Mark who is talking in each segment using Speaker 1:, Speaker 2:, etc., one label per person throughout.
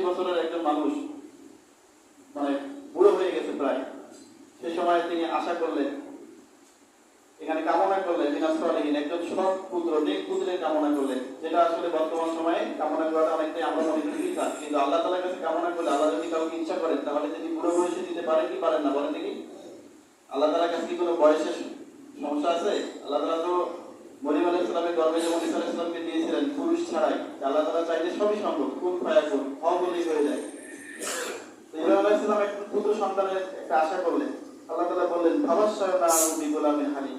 Speaker 1: বছরের একজন মানুষ, মানে বুড়ো হয়ে গেছে প্রায়। সে সময় তিনি আশা করলেন, এখানে কামনা করলেন মিনাসলিহীন একজন সৎ পুত্র, নেক পুত্রের কামনা করলেন, যেটা আসলে বর্তমান সময়ে কামনা করাটা অনেকটাই আমরা মনে করি বিধা। কিন্তু আল্লাহ তাআলার কাছে কামনা করলে আল্লাহ যদি কাউকে ইচ্ছা করেন তাহলে তিনি বুড়ো বয়সে দিতে পারেন কি পারেন না বলেন দেখি? আল্লাহ তাআলার কাছে কি কোনো বয়সের সমস্যা আছে? আল্লাহ তাআলা তো মরিয়ম আলাইহিস সালামের গর্ভে যেমন ঈসা আলাইহিস সালামকে দিয়েছিলেন পুরুষ ছাড়াই, আল্লাহ তাআলা চাইলে সবই সম্ভব, কুন ফায়াকুন বলেই হয়ে যায়। ইব্রাহিম আলাইহিস সালাম এক পুত্র সন্তানের একটা আশা করলেন, আল্লাহ তাআলা বললেন ফাবাশশারনাহু বিগুলামিন হালিম।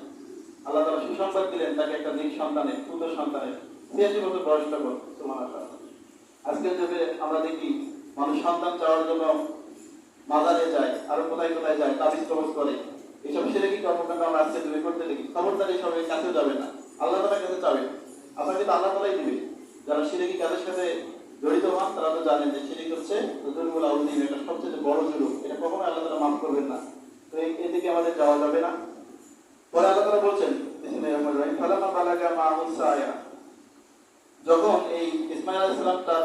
Speaker 1: আল্লাহ তাআলা সুসংবাদ দিলেন তাকে একটা নেক সন্তানের, পুত্র সন্তানের। 86 বছর বয়সটা কর, সুবহানাল্লাহ। আজকের যুগে আমরা দেখি মানুষ সন্তান চাওয়ার জন্য মাজারে যায়, আর কোথায় কোথায় যায়, তাবিজ কবজ করে। এইসব শিরকি কর্মকাণ্ড আমরা আজকে যুগে করতে দেখি। খবরদার এসবের কাছে যাবে না, আল্লাহ তাআলার কাছে যাবে। আপনাকে তো আল্লাহ তাআলাই দিবে। যারা শিরকি কাজের সাথে জড়িত হন তারা তো জানেন যে শিরক হচ্ছে যুলমুল আউযীম, এটা সবচেয়ে বড় জুলুম। এটা কখনো আল্লাহ তাআলা মাফ করবেন না। তো এদিকে আমাদের যাওয়া যাবে না। পরে আল্লাহ তাআলা বলছেন বিসমিল্লাহির রহমানির রহিম, ফালামা বালাগা মা'হুস সায়া, যখন এই ইসমাঈল আলাইহিস সালাম তার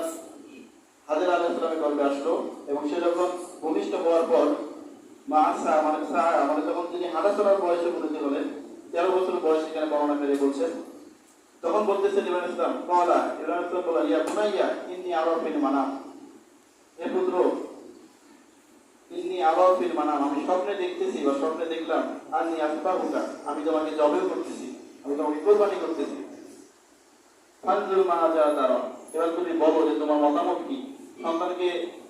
Speaker 1: হাজেরা আলাইহিস সালামের গর্ভে আসলো এবং সে যখন ভূমিষ্ঠ হওয়ার পর মা'সা মানে যখন তিনি হাঁটাচলার বয়সে উপনীত হলেন, 13 বছর বয়স এখানে বর্ণনা করে বলছেন, তখন বলতেছেন ইব্রাহিম আলাইহিস সালাম কওলা, ইব্রাহিম আলাইহিস সালাম বললেন ইয়া বুনাইয়া ইন্নী আরা ফিল মানাম, হে পুত্র ইন্নী আরা ফিল মানাম, আমি স্বপ্নে দেখতেছি বা স্বপ্নে দেখলাম, আন্নী আসবাহুকা, আমি তোমাকে জবেও করতেছি, আমি তোমাকে কুরবানি করতেছি। ফানজুর মাযা তারা, এবার তুমি বলো যে তোমার মতামত কি? সন্তানকে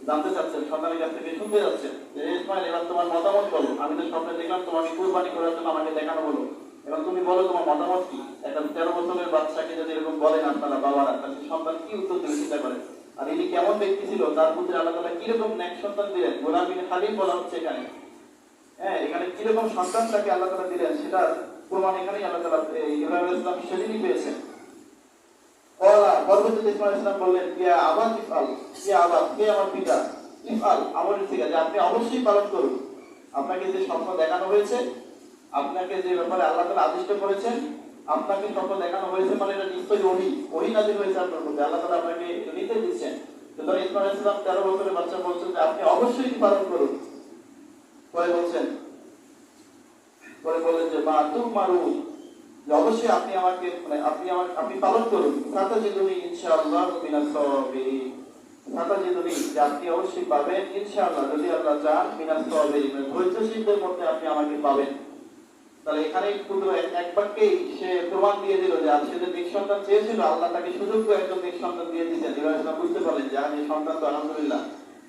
Speaker 1: জানতে চাচ্ছেন, সন্তানের কাছ থেকে শুনতে যাচ্ছেন যে ইসমাঈল এবার তোমার মতামত বলো, আমি তো স্বপ্নে দেখলাম তোমাকে কুরবানি করার জন্য আমাকে দেখানো হলো, এবার তুমি বলো তোমার মতামত কি? একটা 13 বছরের বাচ্চাকে যদি এরকম বলেন আপনারা বাবারা, তাহলে সন্তান কি উত্তর দেবে চিন্তা করেন। আর ইনি কেমন ব্যক্তি ছিল, তার পুত্রে আল্লাহ তাআলা কিরকম নেক সন্তান দিলেন, গোলামিন হালিম বলা হচ্ছে এখানে। হ্যাঁ, এখানে কিরকম সন্তান তাকে আল্লাহ তাআলা দিলেন সেটা প্রমাণ এখানেই আল্লাহ তাআলা ইব্রাহিম আলাইহিস সালাম সেদিনই পেয়েছেন। পরবর্তীতে ইসমাঈল আলাইহিস সালাম বললেন ইয়া আবা ইফআল, ইয়া আবা, হে আমার পিতা, ইফআল, আমার ঠিক আছে, আপনি অবশ্যই পালন করুন। আপনাকে যে স্বপ্ন দেখানো হয়েছে, আপনাকে যে ব্যাপারে আল্লাহ তাআলা আদিষ্ট করেছেন, আপনাকে স্বপ্ন দেখানো হয়েছে মানে এটা নিশ্চয়ই ওহী নাযিল হয়েছে আপনার মধ্যে, আল্লাহ তাআলা আপনাকে নিতে দিচ্ছেন। সুতরাং ইসমাঈল আলাইহিস সালাম 13 বছরের বাচ্চা বলছেন যে আপনি অবশ্যই পালন করুন। পরে বললেন যে মা তুমারু, যে অবশ্যই আপনি আমাকে মানে আপনি পালন করুন। সাতাজিদুনি ইনশাআল্লাহ মিনাস সাবিরিন, সাতাজিদুনি, যে আপনি অবশ্যই পাবেন, ইনশাআল্লাহ যদি আল্লাহ চান, মিনাস সাবিরিন, মানে ধৈর্যশীলদের মধ্যে আপনি আমাকে পাবেন। তাহলে এখানে পুরো এক বাক্যেই সে প্রমাণ দিয়ে দিল যে সে যে নেক সন্তান চেয়েছিল, আল্লাহ তাকে সুযোগ্য একজন নেক সন্তান দিয়ে দিয়েছেন। ইব্রাহিম আলাইহিস সালাম বুঝতে পারলেন যে এই সন্তান তো আলহামদুলিল্লাহ,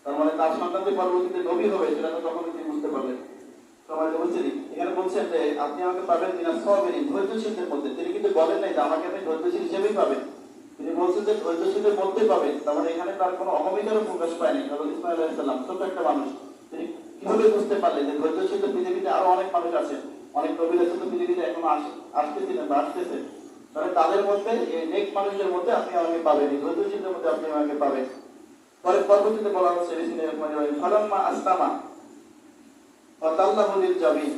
Speaker 1: তার মানে তার সন্তান যে পরবর্তীতে নবী হবে সেটা তো তখন তিনি বুঝতে পারলেন। সবাই তো বুঝছেন, এখানে বলছেন যে আপনি আমাকে পাবেন মিনাস সাবিরিন, ধৈর্যশীলদের মধ্যে। তিনি কিন্তু বলেন নাই যে আমাকে আপনি ধৈর্যশীল হিসেবেই পাবেন, তিনি বলছেন যে ধৈর্যশীলদের মধ্যে পাবেন। তার মানে এখানে তার কোনো অহমিকারও প্রকাশ পায়নি। হযরত ইসমাঈল আলাইহিস সালাম ছোট একটা মানুষ, তিনি কিভাবে বুঝতে পারলেন যে ধৈর্যশীল পৃথিবীতে আরো অনেক মানুষ আছেন, অনেক নবী রাসূল পৃথিবীতে এখনো আসতেছিলেন বা আসতেছেন, তাহলে তাদের মধ্যে এই নেক মানুষদের মধ্যে আপনি আমাকে পাবেন, এই ধৈর্যশীলদের মধ্যে আপনি আমাকে পাবেন। পরে পরবর্তীতে বলা হচ্ছে বিসমিল্লাহির রহমানির রহিম, ফালাম্মা আসলামা ফাতাল্লাহু লিল জাবিন,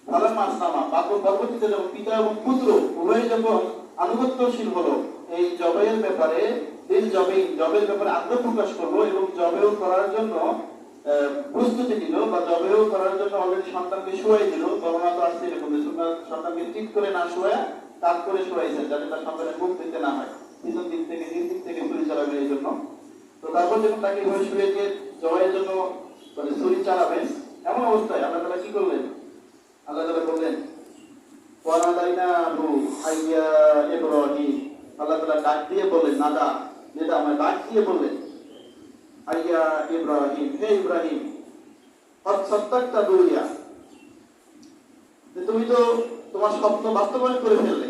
Speaker 1: ফালাম্মা আসলামা, পরবর্তীতে যখন পিতা এবং পুত্র উভয়ে যখন আনুগত্যশীল হলো এই জবের ব্যাপারে, জবের ব্যাপারে আগ্রহ প্রকাশ করলো এবং জবেও করার জন্য প্রস্তুতি নিল বা জবেও করার জন্য অলরেডি সন্তানকে শোয়াই দিল। বর্ণনা তো আসছে এরকম, সন্তানকে ঠিক করে না শোয়া তাক করে শোয়াইছেন যাতে তার সন্তানের মুখ দিতে না হয়, পিছন দিক থেকে নিজ দিক থেকে ছুরি চালাবেন এই জন্য। তো তারপর যখন তাকে এভাবে শুয়ে দিয়ে জবাইয়ের জন্য মানে ছুরি চালাবেন, এমন অবস্থায় আল্লাহ তাআলা কি করলেন? আল্লাহ তাআলা বললেন ওয়ানাদাইনাহু আইয়া ইব্রাহিম, আল্লাহ তাআলা ডাক দিয়ে বললেন, নাদা, যেটা আমরা ডাক দিয়ে বললেন, আইয়া ইব্রাহিম, হে ইব্রাহিম, কদ সাদ্দাকতা রুইয়া, তুমি তো তোমার স্বপ্ন বাস্তবায়ন করে ফেললে।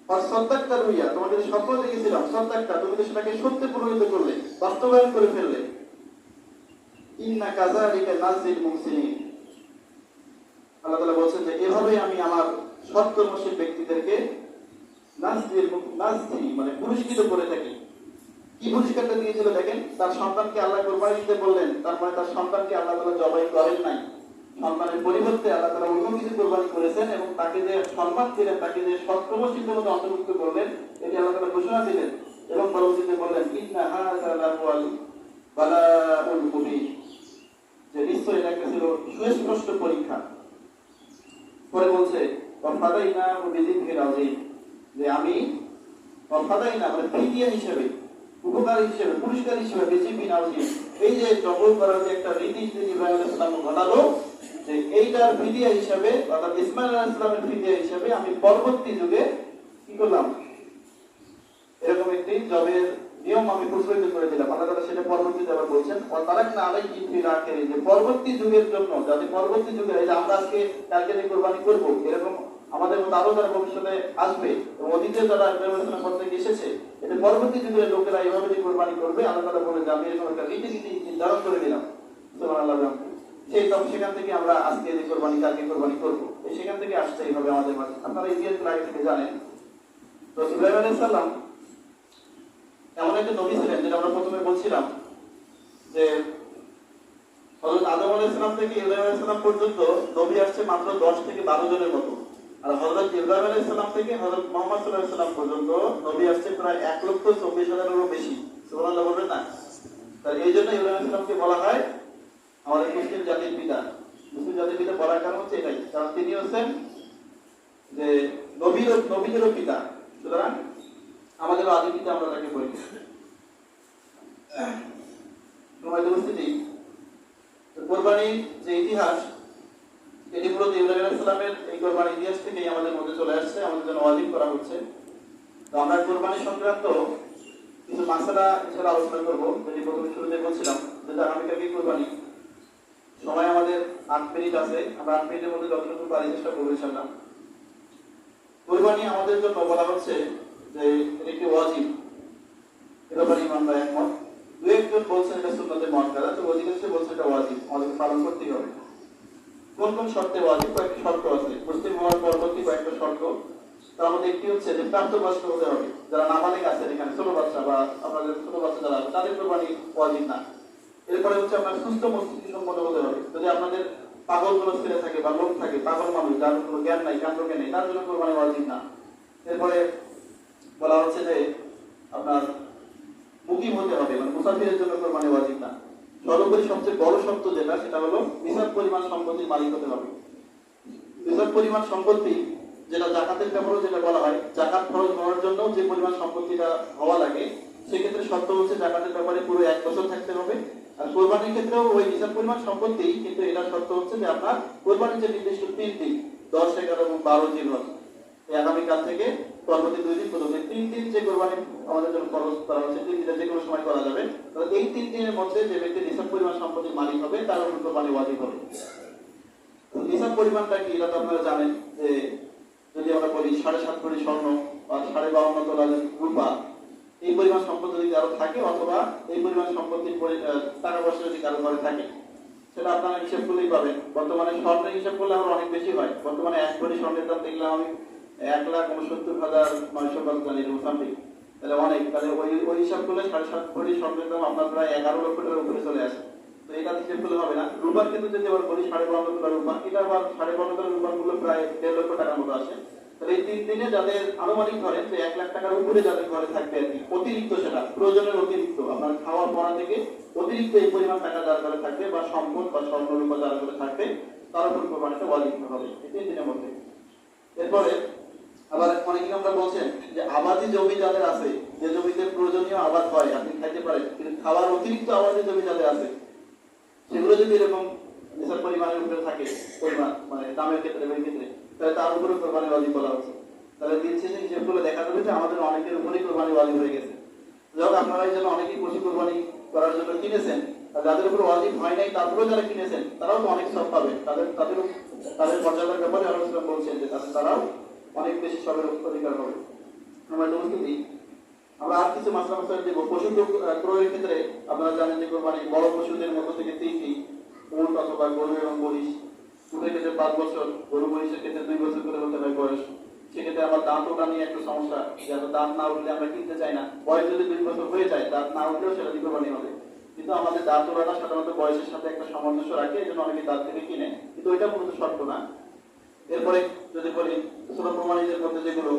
Speaker 1: কদ সাদ্দাকতা রুইয়া, তোমাকে যে স্বপ্ন দেখেছিলাম, সাদ্দাকতা, তুমি তো সেটাকে সত্যে পরিণত করলে, বাস্তবায়ন করে ফেললে। ইন্না কাযালিকা নাযিল মুহসিনিন, আল্লাহ তাআলা বলেন যে এভাবেই আমি আমার সৎকর্মশীল ব্যক্তিদেরকে নাযিল মানে পুরস্কৃত করে থাকি। কি পুরস্কারটা দিয়েছিল দেখেন, তার সন্তানকে আল্লাহ কুরবানি দিতে বললেন, তার মানে তার সন্তানকে আল্লাহ তাআলা জবাই করেন নাই, সন্তানের পরিবর্তে আল্লাহ তাআলা অন্য কিছু কুরবানি করেছেন এবং তাকে যে সম্মান দিলেন, তাকে যে সৎকর্মশীলদের মধ্যে অন্তর্ভুক্ত করলেন, এটি আল্লাহ তাআলা ঘোষণা দিলেন এবং পরবর্তীতে বললেন ইন্না হাযা ওয়াল বালাউল মুবিন, যে নিশ্চয়ই এটা একটা ছিল সুস্পষ্ট পরীক্ষা। পরে বলছে ওয়াফাদাইনাহু বিযিকরিন আযীম, যে আমি ওয়াফাদাইনা মানে ফিদিয়া হিসেবে, উপকার হিসেবে, পুরস্কার হিসেবে বিযিকরিন আযীম, এই যে জবর করার যে একটা রীতি ইব্রাহিম আলাইহিস সালাম ঘটালো, যে এইটার ফিদিয়া হিসেবে অর্থাৎ ইসমাঈল আলাইহিস সালামের ফিদিয়া হিসেবে আমি পরবর্তী যুগে কি করলাম, এরকম একটি জবের নিয়ম আমি প্রচলিত করে দিলাম। আল্লাহ তাআলা সেটা পরবর্তীতে আবার বলছেন ওয়াতারাকনা আলাইহি ফিল আখিরিন, যে পরবর্তী যুগের জন্য, যাতে পরবর্তী যুগে এই যে আমরা আজকে কালকে যে কুরবানি করব, এরকম আমাদের মতো আরো যারা ভবিষ্যতে আসবে এবং অতীতে যারা বিবেচনা করতে এসেছে, এটা পরবর্তী যুগের লোকেরা এইভাবে যে কুরবানি করবে, আল্লাহ তাআলা বলে যে আমি এরকম একটা রীতিনীতি নির্ধারণ করে দিলাম। সুবহানাল্লাহ। সেই তখন সেখান থেকে আমরা আজকে যে কুরবানি কালকে কুরবানি করব, সেখান থেকে আসছে এইভাবে আমাদের মাঝে। আপনারা ইতিহাস আগে থেকে জানেন। তো ইব্রাহিম আলাইহিস সালাম এমন একটা নবী ছিলেন, যেটা আমরা প্রথমে বলছিলাম যে হযরত আদম আলাইহিস সালাম থেকে ইব্রাহিম আলাইহিস সালাম পর্যন্ত নবী আসছে মাত্র 10 থেকে 12 জনের মতো। আর হযরত ইব্রাহিম আলাইহিস সালাম থেকে হযরত মুহাম্মদ সাল্লাল্লাহু আলাইহি ওয়াসাল্লাম পর্যন্ত নবী আসছে প্রায় 1,24,000-এরও বেশি। সুবহানাল্লাহ বলবেন না? তাই এই জন্য ইব্রাহিম আলাইহিস সালামকে বলা হয় আমাদের মুসলিম জাতির পিতা। মুসলিম জাতির পিতা বলার কারণ হচ্ছে এটাই, কারণ তিনি হচ্ছেন যে নবীদেরও পিতা। সুতরাং আমাদের আদি পিতা আমরা তাকে বলি। উপস্থিতি, কোরবানির যে ইতিহাস, এটি মূলত ইব্রাহিম আলাইহিস সালামের এই কোরবানির ইতিহাস থেকেই আমাদের মধ্যে চলে আসছে, আমাদের জন্য ওয়াজিব করা হচ্ছে। তো আমরা কোরবানি সংক্রান্ত কিছু মাসালা হিসেবে আলোচনা করবো। যদি প্রথমে শুরুতে বলছিলাম যেটা আগামীকালকে কোরবানি, সময় আমাদের 8 মিনিট আছে, আমরা 8 মিনিটের মধ্যে যতটুকু পারি চেষ্টা করবো ইনশাআল্লাহ। কোরবানি আমাদের জন্য বলা হচ্ছে যে এটা একটি ওয়াজিব, এটা ব্যাপারে ইমামরা একমত। দু একজন বলছেন এটা সুন্নতে মুআক্কাদা, তো অধিকাংশ বলছে এটা ওয়াজিব, আমাদের পালন করতেই হবে। কোন কোন শর্তে ওয়াজিব? কয়েকটি শর্ত আছে মুসলিম হওয়ার পরবর্তী কয়েকটা শর্ত। তার মধ্যে একটি হচ্ছে যে প্রাপ্তবয়স্ক হতে হবে। যারা নাবালিগ আছেন এখানে, ছোট বাচ্চা বা আপনাদের ছোট বাচ্চা যারা আছে, তাদের কোরবানি ওয়াজিব না। এরপরে হচ্ছে আপনার সুস্থ মস্তিষ্ক সম্পন্ন হতে হবে। যদি আপনাদের পাগল কোনো ছেলে থাকে বা লোক থাকে, পাগল মানুষ যার কোনো জ্ঞান নাই, কাণ্ডজ্ঞান নেই, তার জন্য কোরবানি ওয়াজিব না। এরপরে বলা হচ্ছে যে আপনার মুকিম হতে হবে, মানে মুসাফিরের জন্য কোরবানি ওয়াজিব না। সর্বোপরি সবচেয়ে বড় শর্ত যেটা, সেটা হলো নিসাব পরিমাণ সম্পত্তির মালিক হতে হবে। নিসাব পরিমাণ সম্পত্তি, যেটা যাকাতের ব্যাপারেও যেটা বলা হয়, যাকাত খরচ হওয়ার জন্য যে পরিমাণ সম্পত্তিটা হওয়া লাগে, সেক্ষেত্রে শর্ত হচ্ছে যাকাতের ব্যাপারে পুরো 1 বছর থাকতে হবে। আর কোরবানির ক্ষেত্রেও ওই নিসাব পরিমাণ সম্পত্তি, কিন্তু এটা শর্ত হচ্ছে যে আপনার কোরবানির যে নির্দিষ্ট 3 দিন 10, 11 এবং 12 জিলহজ, এই আগামীকাল থেকে পরবর্তী 2 দিন পর্যন্ত 3 দিন যে কোরবানি আমাদের জন্য খরচ করা হচ্ছে, 3 দিনের যে কোনো সময় করা যাবে। তাহলে এই 3 দিনের মধ্যে যে ব্যক্তি নিসাব পরিমাণ সম্পত্তির মালিক হবে, তার উপর কোরবানি ওয়াজিব হবে। নিসাব পরিমাণটা কি, এটা তো আপনারা জানেন যে যদি আমরা বলি 7.5 ভরি স্বর্ণ বা 52.5 তোলা রূপা, এই পরিমাণ সম্পত্তি যদি কারো থাকে, অথবা এই পরিমাণ সম্পত্তির টাকা পয়সা যদি কারো ঘরে থাকে, সেটা আপনারা হিসাব করলেই পাবেন। বর্তমানে স্বর্ণের হিসাব করলে আমার অনেক বেশি হয়। বর্তমানে 1 ভরি স্বর্ণের দাম দেখলাম আমি 1,69,900 জানি সামথিং। তাহলে অনেক, তাহলে ওই হিসাব করলে 7.5 ভরি স্বর্ণের দাম আপনার প্রায় 11 লক্ষ টাকার উপরে চলে আসে। তো এটা হিসাব করলে হবে না। রূপার কিন্তু যদি আবার বলি 52.5 তোলা রূপা, এটা আবার 52.5 তোলা রূপার মূল্য প্রায় 1.5 লক্ষ টাকার মতো আসে। তাহলে এই 3 দিনে যাদের আনুমানিক ধরেন যে 1 লাখ টাকার উপরে যাদের ঘরে থাকবে আর কি, অতিরিক্ত, সেটা প্রয়োজনের অতিরিক্ত, আপনার খাওয়া পড়া থেকে অতিরিক্ত এই পরিমাণ টাকা যার ঘরে থাকবে বা সম্পদ বা স্বর্ণ রূপা যার ঘরে থাকবে, তার উপর কোরবানিটা ওয়াজিব হবে এই 3 দিনের মধ্যে। এরপরে আবার অনেকে আমরা বলছেন যে আবাদি জমি যাদের আছে, যে জমিতে প্রয়োজনীয় আবাদ হয়, আপনি খাইতে পারেন, কিন্তু খাওয়ার অতিরিক্ত আবাদি জমি যাদের আছে, সেগুলো যদি এরকম নিসাব পরিমাণের উপরে থাকে, পরিমাণ মানে দামের ক্ষেত্রে বা ক্ষেত্রে, তাহলে তার উপরে কোরবানি ওয়াজিব বলা হচ্ছে। তাহলে দিন শেষে হিসেবগুলো দেখা যাবে যে আমাদের অনেকের উপরেই কোরবানি ওয়াজিব হয়ে গেছে। যখন আপনারা এই জন্য অনেকেই পশু কোরবানি করার জন্য কিনেছেন, আর যাদের উপর ওয়াজিব হয় নাই তারপরেও যারা কিনেছেন, তারাও তো অনেক সব পাবে। তাদের মর্যাদার ব্যাপারে আলোচনা বলছেন যে তারাও অনেক বেশি সবের অধিকার হবে। আমরা উপস্থিতি, আমরা আর কিছু মাসলা দেবো। পশু ক্রয়ের ক্ষেত্রে আপনারা জানেন যে কোরবানি বড় পশুদের মধ্য থেকে 3টি, উট অথবা গরু এবং মহিষ। উটের ক্ষেত্রে 5 বছর, গরু মহিষের ক্ষেত্রে 2 বছর করে হতে হয় বয়স। সেক্ষেত্রে আমার দাঁত ওটা নিয়ে একটা সমস্যা, যে দাঁত না উঠলে আমরা কিনতে চাই না। বয়স যদি 2 বছর হয়ে যায়, দাঁত না উঠলেও সেটা দিয়ে কোরবানি হবে। কিন্তু আমাদের দাঁত ওড়াটা সাধারণত বয়সের সাথে একটা সামঞ্জস্য রাখে, এই জন্য অনেকে দাঁত থেকে কিনে, কিন্তু ওইটা মূলত শর্ত না। এরপরে যদি বলি ছোট প্রমাণীদের মধ্যে যেগুলো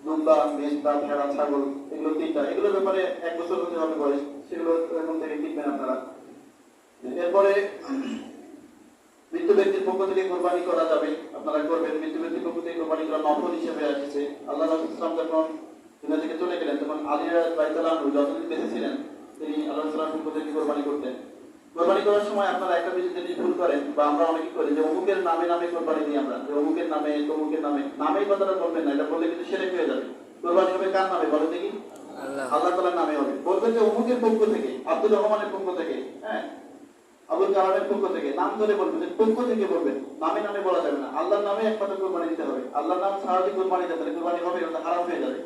Speaker 1: দুম্বা, মেষ বা ভেড়া, ছাগল, এগুলো 3টা, এগুলোর ব্যাপারে 1 বছর হতে হবে বয়স, সেগুলো কোরবানি করা যাবে, আপনারা করবেন। মৃত্যুব্যক্তির পক্ষ থেকে কোরবানি করা নফল হিসেবে আসছে। আল্লাহ রাসূল সাল্লাল্লাহু আলাইহি ওয়াসাল্লাম যখন দুনিয়া থেকে চলে গেলেন তখন আলী রাদিয়াল্লাহু আনহু যতদিন বেঁচে ছিলেন তিনি আল্লাহ সাল্লাল্লাহু আলাইহি ওয়াসাল্লামের পক্ষ থেকে কোরবানি করতেন। কোরবানি করার সময় আপনারা একটা জিনিস ভুল করেন, বা আমরা অনেকে করি, যে অমুকের নামে নামে কোরবানি দিই আমরা, যে অমুকের নামে তমুকের নামে। নামেই কথাটা বলবেন না, এটা বললে কিন্তু শিরক হয়ে যাবে। কোরবানি হবে কার নামে বলেন দেখি? আল্লাহ তাআলার নামে হবে। বলবেন যে অমুকের পক্ষ থেকে, আব্দুর রহমানের পক্ষ থেকে, হ্যাঁ, আবুল কালামের পক্ষ থেকে, নাম ধরে বলবেন, যে পক্ষ থেকে বলবেন, নামে নামে বলা যাবে না। আল্লাহর নামে একমাত্র কোরবানি দিতে হবে। আল্লাহর নাম ছাড়া যদি কোরবানি দেয় তাহলে কোরবানি হবে, ওটা হারাম হয়ে যাবে।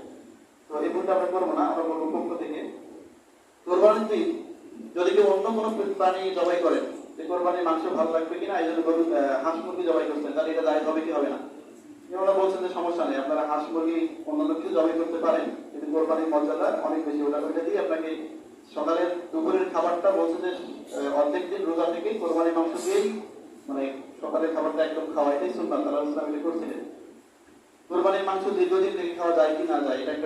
Speaker 1: তো এই ভুলটা আমরা করবো না, আমরা বলবো পক্ষ থেকে। কোরবানির দিন যদি কেউ অন্য কোনো প্রাণী জবাই করেন, যে কোরবানির মাংস ভালো লাগবে কিনা, এই জন্য গরু হাঁস মুরগি জবাই করছেন, তাহলে এটা দায় হবে কি হবে না? ওরা বলছেন যে সমস্যা নেই, আপনারা হাঁস মুরগি অন্যান্য কিছু জবাই করতে পারেন, কিন্তু কোরবানির মর্যাদা অনেক বেশি। ওটা দিয়ে আপনাকে সকালের দুপুরের খাবারটা বলছে যে অর্ধেক দিন রোজা থেকে কোরবানির মাংস দিয়েই, মানে সকালের খাবারটা একদম খাওয়া, এটাই সুন্নাত। আল্লাহ রাসূল সাল্লাল্লাহু আলাইহি ওয়াসাল্লাম করছিলেন। কোরবানির মাংস দীর্ঘদিন থেকে খাওয়া যায় কি না যায়, এটা একটা